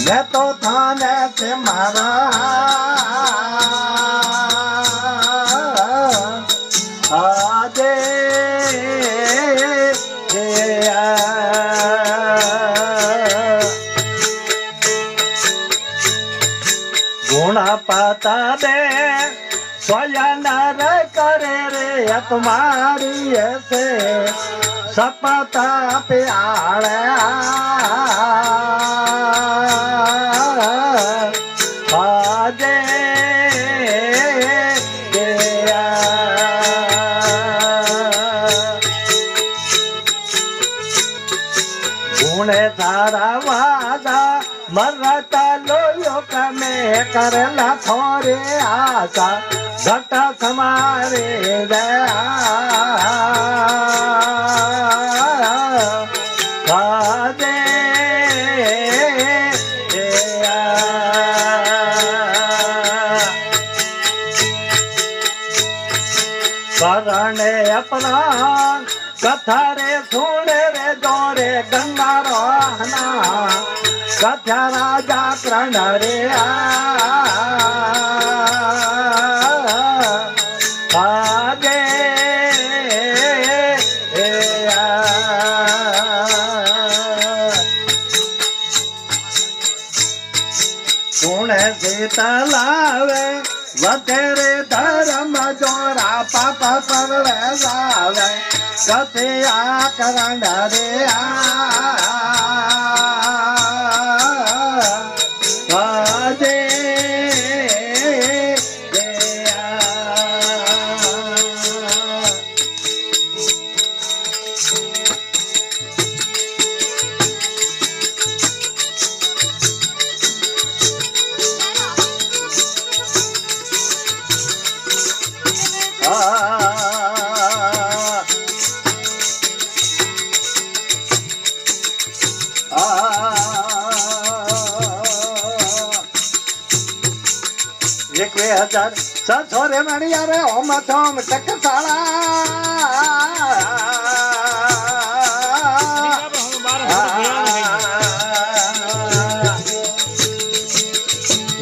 मैं तो थाने से मारा आजे गुण पता दे स्वयं नर करे रे तुम्हारी ऐसे सपता प्यार आजे गुण सारा वादा मरता लोयो कमे करला थोरे आशा घट समारे दया आजे करणे अपना कथा रे सुने रे जोरे गंगा रोहना कथा राजा कर्ण रे आगे सुने सीता लावे वतेरे धर्म जोरा पाप परवे जावे कथिया करण रे आजे एक वे हजार छोरे मणिया रे ओम थोम टकसाला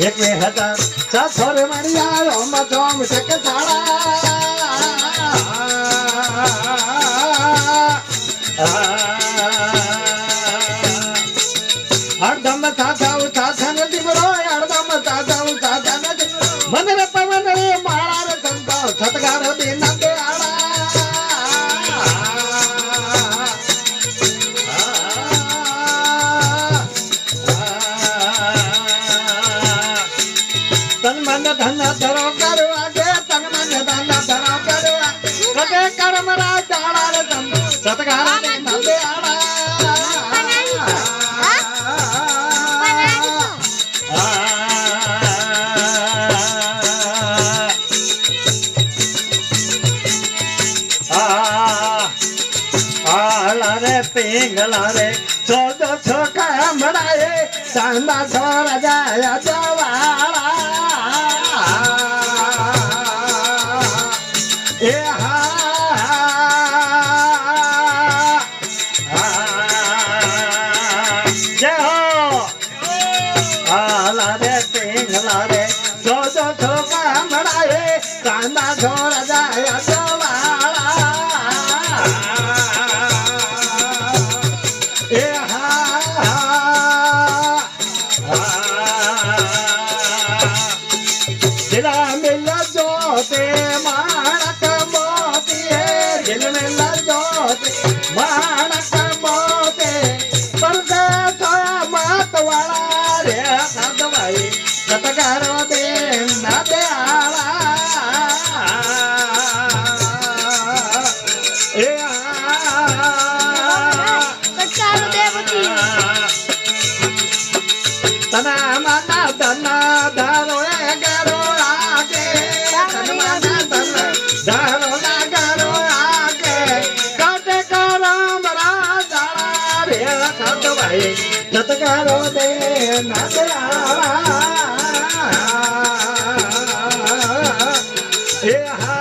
एक वे हजार छोरे मणिया ओम थोम टकसाला हरदम साधा साधन दिवरो हरदम साधा साधन मन रे पवन रे माला रे संतो सतगार दिन दे आड़ा तन मन धन धरो करो आगे तन मन धन धरो करो कटे कर्म राज आड़ा रे संतो सतगार दिन दे आड़ा पिंगला रे छोटो छोका मड़ाए चांदा छोरा जाया जवाड़ा ए हा जय हो आला रे पिंगला रे छोटो छोका मड़ाए चांदा छोरा जाया जवाड़ा जिला मिल जोते माणक मोती है जिल मिल जोते माणक मोते परदे सोया मात वाला रे सद भाई सतगारो दे ना दे आला ए सतगारो देवती तना मना तना धरो गरो आगे तना मना तना धरो गरो आगे काटे करम राजा रे सत भाई सतगारो दे ना दे आला ए हा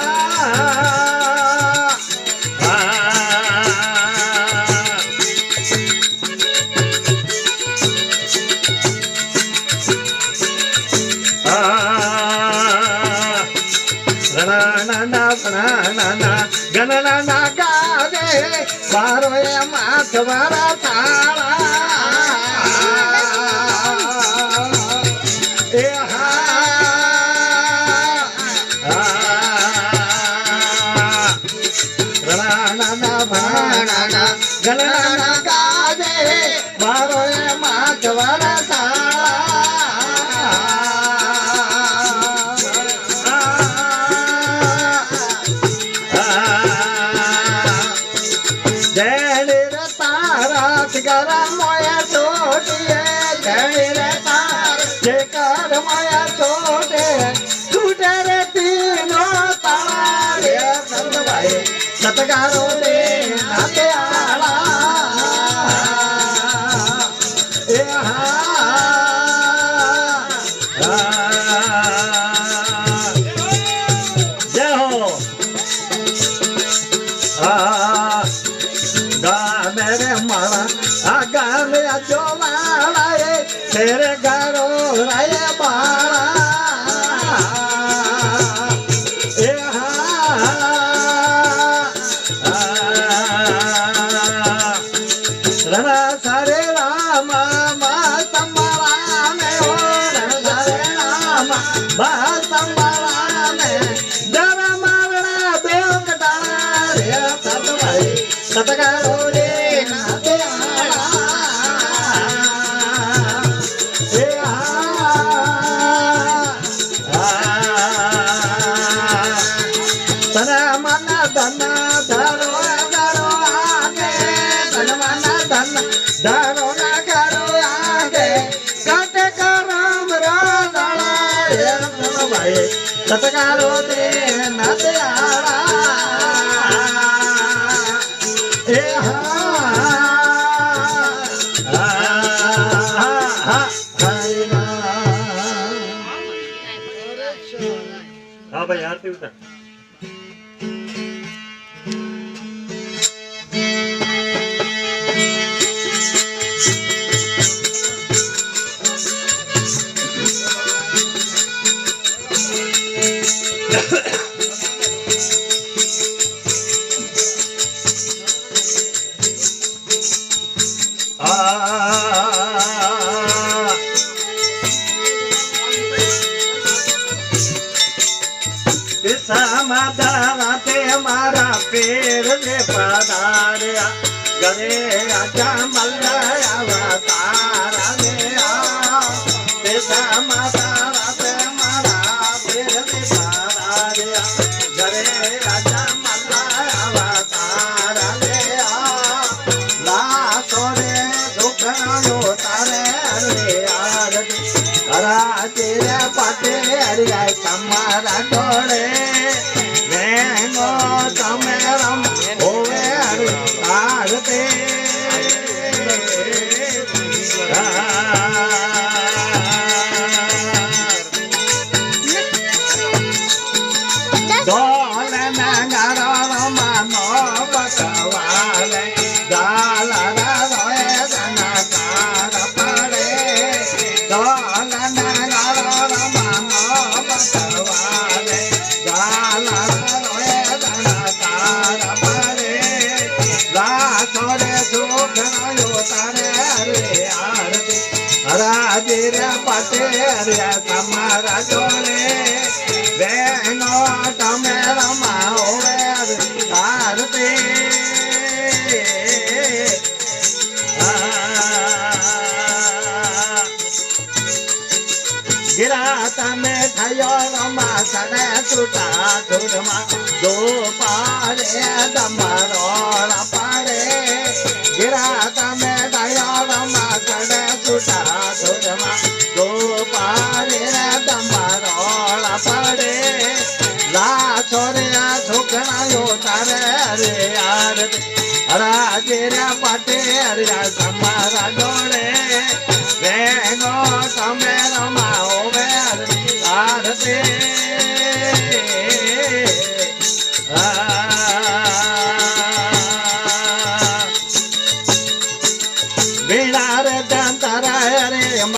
ગણના ના ગાજે મારો એ માથવારા તાળા એ ગણના ગાજે મારો એ માથવારા गरम मोया छोटे रे तार जे कर मोया छोटे टूटे रे तीनों तारे संग भाई सतगारो दे नाते आला ए जय हो मेरे माला आगा में जो माला तेरे घरों राय बाला ए रणा सारे राम मातम्बरा में हो रणा सारे राम मातम्बरा में जरा मारना देव कटाना रे सत भाई सतगारो रे नाते आला ए तन मन धन धरो धरो आगे तन मन धन धरो न करो आगे कट करम राधड़ा रे भाई सतगारो रे नाते आला हाँ भाई आरती उतर समाधान मारा पेड़ ने पधारा गरे आजा मल्लाया अवतारा ने समाधान मारा पेड़ ने पधारा गरे आजा मल्लाया अवतारा ने लाखों ने दुखनो तारे अरे आरती हरा तेरे पाटे अरे कमारा डोले तमेरम होवे आरते डोल नगर मानो बकवाले दाल रोए धनकार पड़े डोल नगर मानो बकवाले दाल राजे रे पाटे रे समारा डोले बहनो तमेरा माओवे आरती गिरात में थयो रमा सने सुटा धुरमा दो पारे दमरोड़ पारे गिरात में थयो रमा सने सुटा धुरमा दो पारे दमरोड़ पारे ला छोरे झुकना यो तारे रे आरती राजे रे पाटे रे